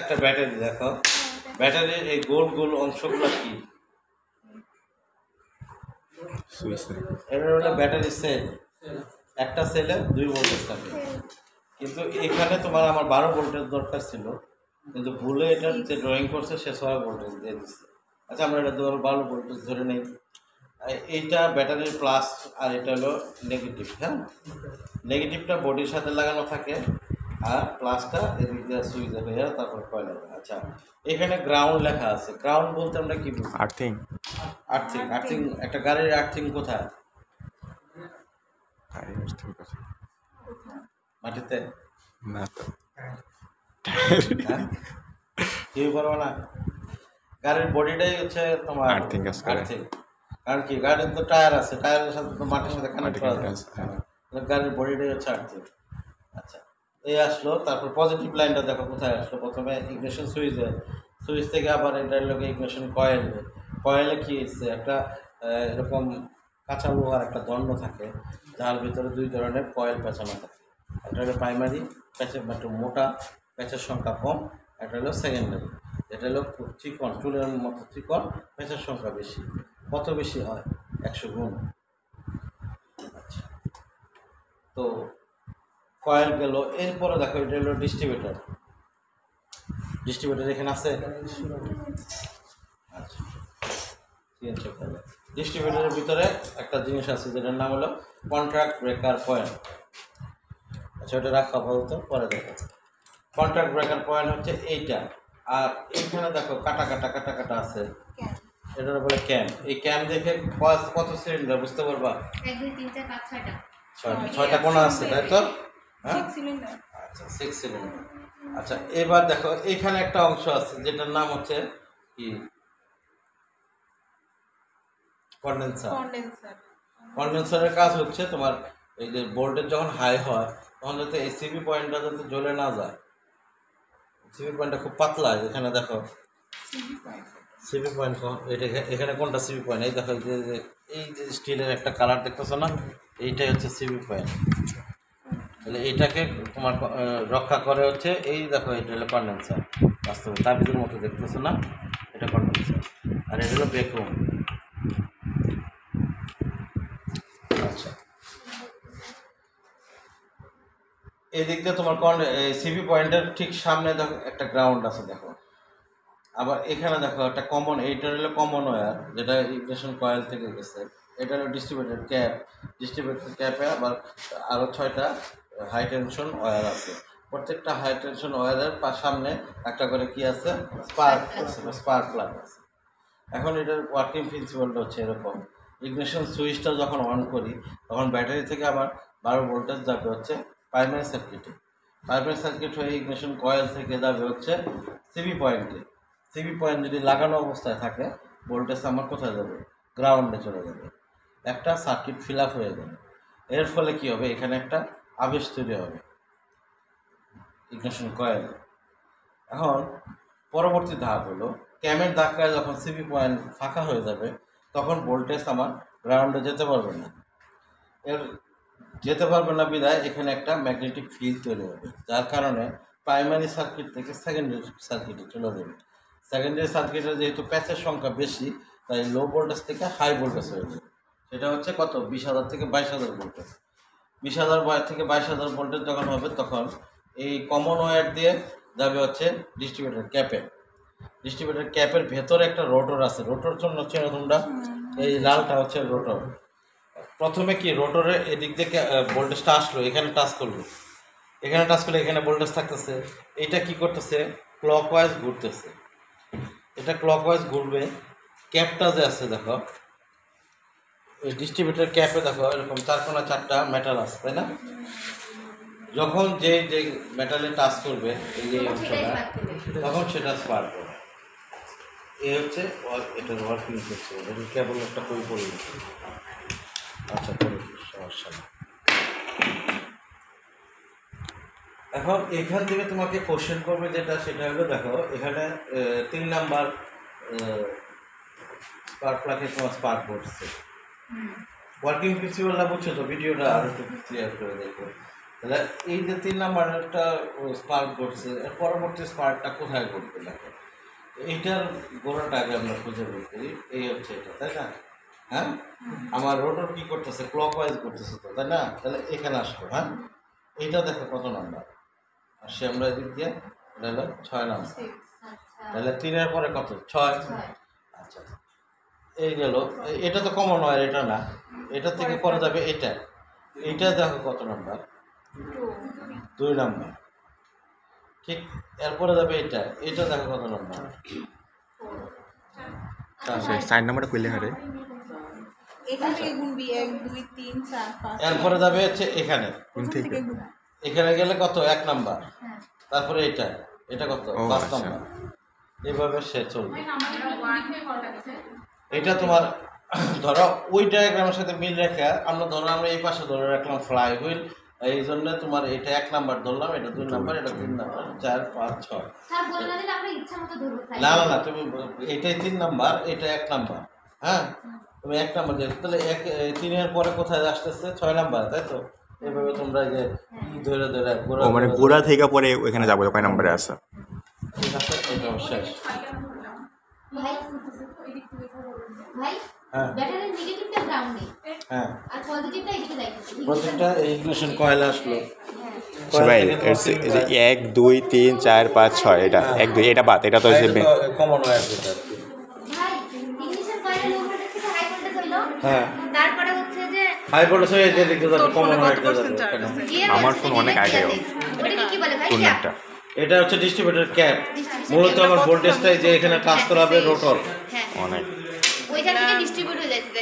একটা ব্যাটারি দেখো, ব্যাটারির এই গোল গোল অংশগুলো কি? এটা হলো ব্যাটারি সেল। একটা সেলে 2 ভোল্টেজ থাকে, কিন্তু এখানে তোমার আমার 12 ভোল্টেজ দরকার ছিল, কিন্তু ভুলে এটার যে ড্রয়িং করছে সে 6 ভোল্টেজ দিয়ে দিচ্ছে। আচ্ছা, আমরা এটা ধরো 12 ভোল্টেজ ধরে নেই। এইটা ব্যাটারির প্লাস আর এটা হলো নেগেটিভ। হ্যাঁ, নেগেটিভটা বডির সাথে লাগানো থাকে আর প্লাসটা এদিক দিয়ে সুইচে হয়ে তারপর কয়েল হবে। আচ্ছা, এখানে গ্রাউন্ড লেখা আছে। গ্রাউন্ড বলতে আমরা কি বুঝি? আর্থিং। আর্থিং। আর্থিং, একটা গাড়ির আর্থিং কোথায়? মাটিতে না তো, হ্যাঁ, কেউ পারবো না। গাড়ির বডিটাই হচ্ছে তোমার আর্থিং কাজ করে। আর্থিং। কারণ কি, গাড়ির তো টায়ার আছে, টায়ারের সাথে তো মাটির সাথে কানেক্ট করা যায়। গাড়ির বডিটাই হচ্ছে আর্থিং। আচ্ছা, এই আসলো, তারপর পজিটিভ লাইনটা দেখো কোথায় আসলো। প্রথমে ইগনিশন সুইচে, সুইচ থেকে আবার এটার লোকে ইগনিশন কয়েলে। কয়েলে কি হচ্ছে, একটা এরকম কাঁচা লোহার একটা দণ্ড থাকে, যার ভিতরে 2 ধরনের কয়েল পেঁচানো থাকে। একটা হলো প্রাইমারি প্যাচের, একটু মোটা, প্যাচের সংখ্যা কম। একটা হলো সেকেন্ডারি, এটা হলো চিকন, চুলের মতো চিকন, প্যাচের সংখ্যা বেশি। কত বেশি হয়? 100 গুণ। আচ্ছা, তো কয়েল গেল। এরপরে দেখো এটা হলো ডিস্ট্রিবিউটার। ডিস্ট্রিবিউটার এখানে আছে। আচ্ছা, ডিস্ট্রিবিউটারের ভিতরে একটা জিনিস আছে যেটার নাম হলো কন্ট্রাক্ট ব্রেকার পয়েন্ট। আচ্ছা, ওটা রাখা বলতো, পরে দেখো। কন্ট্রাক্ট ব্রেকার পয়েন্ট হচ্ছে এইটা। আর এইখানে দেখো কাটা কাটা কাটা কাটা আছে, এটার বলে ক্যাম। এই ক্যাম দেখে কত সিলিন্ডার বুঝতে পারবা? 1 2 3 4 5 6টা। 6টা কোণা আছে, তাই তো? হ্যাঁ, আচ্ছা, 6 সিলিন্ডার। আচ্ছা, এবার দেখো এখানে একটা অংশ আছে যেটার নাম হচ্ছে কি, কন্ডেন্সার। কন্ডেন্সারের কাজ হচ্ছে তোমার এই যে ভোল্টেজ যখন হাই হয় তখন যাতে এই সিবি পয়েন্টটা যাতে জ্বলে না যায়। সিবি পয়েন্টটা খুব পাতলা, এখানে দেখো সিবি পয়েন্ট। এটা এখানে কোনটা সিবি পয়েন্ট? এই দেখো, এই যে স্টিলের একটা কালার দেখতেছো না, এইটাই হচ্ছে সিবি পয়েন্ট। তাহলে এইটাকে তোমার রক্ষা করে হচ্ছে এই দেখো, এটা হলো কন্ডেন্সার। বাস্তবে তাবিজের মতো দেখতেছো না, এটা কন্ডেন্সার। আর এটা হলো ব্রেকরুম। আচ্ছা, এই দিক দিয়ে তোমার সিবি পয়েন্টের ঠিক সামনে দেখো একটা গ্রাউন্ড আছে দেখো। আবার এখানে দেখো একটা কমন, এইটা হলো কমন ওয়্যার যেটা ইগনিশন কয়েল থেকে গেছে। এটা হলো ডিস্ট্রিবিউটর ক্যাপ। ডিস্ট্রিবিউটর ক্যাপে আবার আরও 6টা হাই টেনশন ওয়্যার আছে। প্রত্যেকটা হাই টেনশন ওয়্যারের সামনে একটা করে কি আছে, স্পার্ক আছে, স্পার্ক প্লাগ আছে। এখন এটার ওয়ার্কিং প্রিন্সিপালটা হচ্ছে এরকম। ইগনিশন সুইচটা যখন অন করি তখন ব্যাটারি থেকে আবার 12 ভোল্টেজ যাবে হচ্ছে প্রাইমারি সার্কিটে। প্রাইমারি সার্কিট হয়ে ইগনিশন কয়েল থেকে যাবে হচ্ছে সিবি পয়েন্টে। সিবি পয়েন্ট যদি লাগানো অবস্থায় থাকে, ভোল্টেজ আমার কোথায় যাবে? গ্রাউন্ডে চলে যাবে। একটা সার্কিট ফিল আপ হয়ে যাবে। এর ফলে কি হবে, এখানে একটা আবেশ তৈরি হবে ইগনিশন কয়েলে। এখন পরবর্তী ধাপ হলো, ক্যামের ধাক্কায় যখন সিবি পয়েন্ট ফাঁকা হয়ে যাবে তখন ভোল্টেজ আমার গ্রাউন্ডে যেতে পারবে না। এর যেতে পারবে না বিধায় এখানে একটা ম্যাগনেটিক ফিল্ড তৈরি হবে, যার কারণে প্রাইমারি সার্কিট থেকে সেকেন্ডারি সার্কিটে চলে যাবে। সেকেন্ডারি সার্কিটে যেহেতু প্যাচের সংখ্যা বেশি, তাই লো ভোল্টেজ থেকে হাই ভোল্টেজ হয়ে যাবে। সেটা হচ্ছে কত, 20,000 থেকে 22,000 ভোল্টেজ। 20,000 থেকে 22,000 ভোল্টেজ যখন হবে তখন এই কমন ওয়্যার দিয়ে যাবে হচ্ছে ডিস্ট্রিবিউটর ক্যাপে। ডিস্ট্রিবিউটর ক্যাপের ভেতরে একটা রোটর আছে। রোটর জন্য হচ্ছে তোমরা, এই লালটা হচ্ছে রোটর। প্রথমে কি, রোটরের এদিক থেকে ভোল্টেজটা আসলো, এখানে টাচ করলো, এখানে টাচ করলে এখানে ভোল্টেজ থাকতেছে। এইটা কি করতেছে, ক্লকওয়াইজ ঘুরতেছে। এটা ক্লকওয়াইজ ঘুরবে। ক্যাপটা যে আছে দেখো, এই ডিস্ট্রিবিউটর ক্যাপে দেখো এরকম 4 কোণা 4টা মেটাল আছে, তাই না? যখন যে যে মেটালে টাচ করবে এই যে অংশটা, তখন সেটা স্পার্ক হবে। এই হচ্ছে এটার ওয়ার্কিং প্রিন্সিপাল। এটা কেবল একটা বই পড়ি। আচ্ছা, পড়ি, সমস্যা নেই। এখন এখান থেকে তোমাকে কোশ্চেন করবে যেটা, সেটা হলো দেখো এখানে 3 নাম্বার স্পার্ক প্লাগে তোমার স্পার্ক পড়ছে। ওয়ার্কিং প্রিন্সিপালটা বুঝছো তো? ভিডিওটা আরো একটু ক্লিয়ার করে দেখো। তাহলে এই যে 3 নাম্বার একটা স্পার্ক ঘটছে, এর পরবর্তী স্পার্কটা কোথায় ঘটবে দেখো। এইটার গোড়াটা আগে আমরা খুঁজে বের করি। এই হচ্ছে এটা, তাই না? হ্যাঁ, আমার রোটর কি করতেছে, ক্লকওয়াইজ করতেছে তো, তাই না? তাহলে এখানে আসবো। হ্যাঁ, এইটা দেখো কত নাম্বার আসছে, আমরা এদিক দিয়ে এটা হলো 6 নাম্বার। আচ্ছা তাহলে 3-এর পরে কত, 6। 6 আচ্ছা, এই গেল। এটা তো কমন হয়, এটা না, এটা থেকে পরে যাবে এটা। এইটা দেখো কত নাম্বার, 2 নাম্বার। ঠিক এরপরে যাবে এটা, এটা দেখো কত নাম্বার, 4। 4 নাম্বারটা কইলে হারে এখান থেকে গুনবি 1 2 3 4 5 এরপরে যাবে হচ্ছে এখানে, কোন প্রথম থেকে থেকে গুন। এখানে গেলে কত, 1 নাম্বার। হ্যাঁ তারপরে এটা, এটা কত, ও, 5 আচ্ছা। নাম্বার। এইভাবে সে চলবে। এটা তোমার ধরো ওই ডায়াগ্রামের সাথে মিল রেখে আমরা এই পাশে ধরে রাখলাম ফ্লাই হুইল। এই জন্য তোমার এটা 1 নাম্বার ধরলাম, এটা 2 নাম্বার, এটা 3 নাম্বার, 4 5 6। স্যার বলে না দিলে আমরা ইচ্ছা মতো ধরবো তাই না না না, তুমি এটাই 3 নাম্বার, এটা 1 নাম্বার। হ্যাঁ, তুমি 1 নাম্বার দিয়ে তাহলে 3-এর পরে কোথায় আসতেছে, 6 নাম্বার, তাই তো? এইভাবে তোমরা যে ধরে ধরে ও মানে গোড়া থেকে পরে ওখানে যাবো কয় নাম্বারে আছে। ঠিক আছে, এটা শেষ। ভাই ভাই হ্যাঁ ব্যাটারির নেগেটিভটা গ্রাউন্ডে হ্যাঁ, আর পজিটিভটা এদিকে যাইতেছে প্রত্যেকটা ইকুয়েশন কয়লা আসলো। হ্যাঁ ভাই এই যে 1 2 3 4 5 6 এটা 1 2 এটা বাদ, এটা তো হচ্ছে কমন হয়ে আসবে। ভাই ইংলিশের কয়লা লো ভোল্টেজ থেকে হাই ভোল্টেজ হলো হ্যাঁ, তারপরে হচ্ছে যে হাই ভোল্টেজ হয়ে যে দিকে যাবে, তোর কমন ফোনে হয়ে কত যাবে। পার্সেন্ট চার্জ কেন? আছে? গিয়ে আমার হচ্ছে ফোন যে অনেক আগেও। ওটাকে কি বলে ভাই টুর্নামেন্টটা এটা হচ্ছে ডিস্ট্রিবিউটর ক্যাপ, মূলত আমার ভোল্টেজটাই যে এখানে কাজ করাবে রোটর। হ্যাঁ অনেক ওইখান থেকে ডিস্ট্রিবিউট হয়ে যাচ্ছে